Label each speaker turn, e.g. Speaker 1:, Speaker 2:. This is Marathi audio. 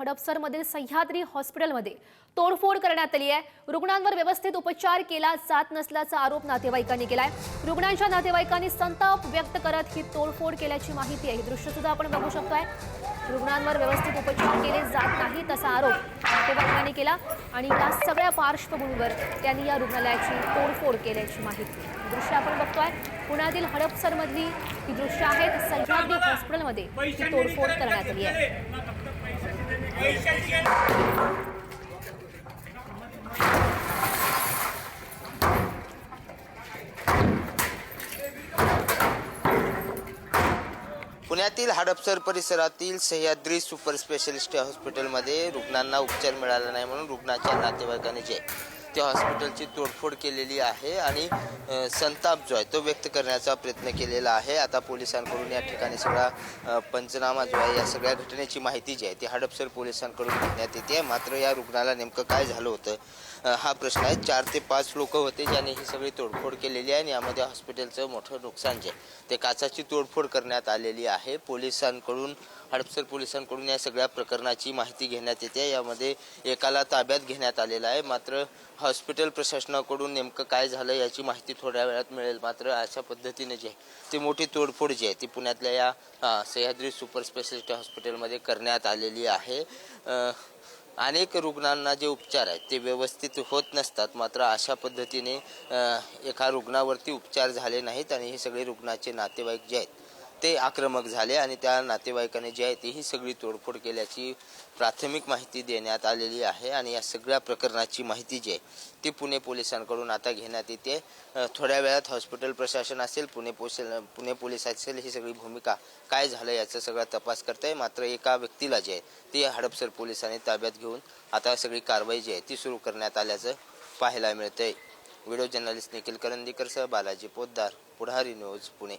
Speaker 1: हडपसरमधील सह्याद्री हॉस्पिटलमध्ये तोडफोड करण्यात आली आहे। रुग्णांवर व्यवस्थित उपचार केला जात नसल्याचा आरोप नातेवाईकांनी केलाय। रुग्णांच्या नातेवाईकांनी संताप व्यक्त करत ही तोडफोड केल्याची माहिती आहे। ही दृश्य सुद्धा आपण बघू शकतोय। रुग्णांवर व्यवस्थित उपचार केले जात नाहीत असा आरोप नातेवाईकांनी केला आणि या सगळ्या पार्श्वभूमीवर त्यांनी या रुग्णालयाची तोडफोड केल्याची माहिती आहे। दृश्य आपण बघतोय पुण्यातील हडपसरमधली ही दृश्य आहेत। सह्याद्री हॉस्पिटलमध्ये ही तोडफोड करण्यात आली आहे।
Speaker 2: पुण्यातील हडपसर परिसरातील सह्याद्री सुपर स्पेशलिस्ट हॉस्पिटलमध्ये रुग्णांना उपचार मिळाला नाही म्हणून रुग्णाच्या नातेवाईकांनी जे त्या हॉस्पिटलची तोडफोड केलेली आहे आणि संताप जो आहे तो व्यक्त करण्याचा प्रयत्न केलेला आहे। आता पोलिसांकडून या ठिकाणी सगळा पंचनामा जो आहे या सगळ्या घटनेची माहिती जी आहे ती हडपसर पोलिसांकडून घेण्यात येते। मात्र या रुग्णाला नेमकं काय झालं होतं हा प्रश्न आहे। 4 ते 5 लोक होते ज्यांनी ही सगळी तोडफोड केलेली आहे आणि यामध्ये हॉस्पिटलचं मोठं नुकसान जे ते काचाची तोडफोड करण्यात आलेली आहे। पोलिसांकडून हडपसर पोलिसांकडून या सगळ्या प्रकरणाची माहिती घेण्यात येते। यामध्ये एकाला ताब्यात घेण्यात आलेलं आहे। मात्र हॉस्पिटल प्रशासनाकडून नेमकं काय झालं याची माहिती थोड्या वेळात मिळेल। मात्र अशा पद्धतीने जे ती मोठी तोडफोड जी आहे ती पुण्यातल्या या सह्याद्री सुपर स्पेशलिस्ट हॉस्पिटलमध्ये करण्यात आलेली आहे। अनेक रुग्णांना जे उपचार आहेत ते व्यवस्थित होत नसतात। मात्र अशा पद्धतीने एका रुग्णावरती उपचार झाले नाहीत आणि हे सगळे रुग्णाचे नातेवाईक जे आहेत ते आक्रमक झाले आणि त्या नातेवाईकांनी जे आहे ती ही सगळी तोडफोड केल्याची प्राथमिक माहिती देण्यात आलेली आहे। आणि या सगळ्या प्रकरणाची माहिती जी आहे ती पुणे पोलिसांकडून आता घेण्यात येते। थोड्या वेळात हॉस्पिटल प्रशासन असेल पुणे पोलीस असेल ही सगळी भूमिका काय झालं याचा सगळा तपास करताय। मात्र एका व्यक्तीला जे आहे ती हडपसर पोलिसांनी ताब्यात घेऊन आता सगळी कारवाई जी आहे ती सुरू करण्यात आल्याचं पाहायला मिळतंय। व्हिडिओ जर्नलिस्ट निखिल करंदीकर सह बालाजी पोद्दार, पुढारी न्यूज, पुणे।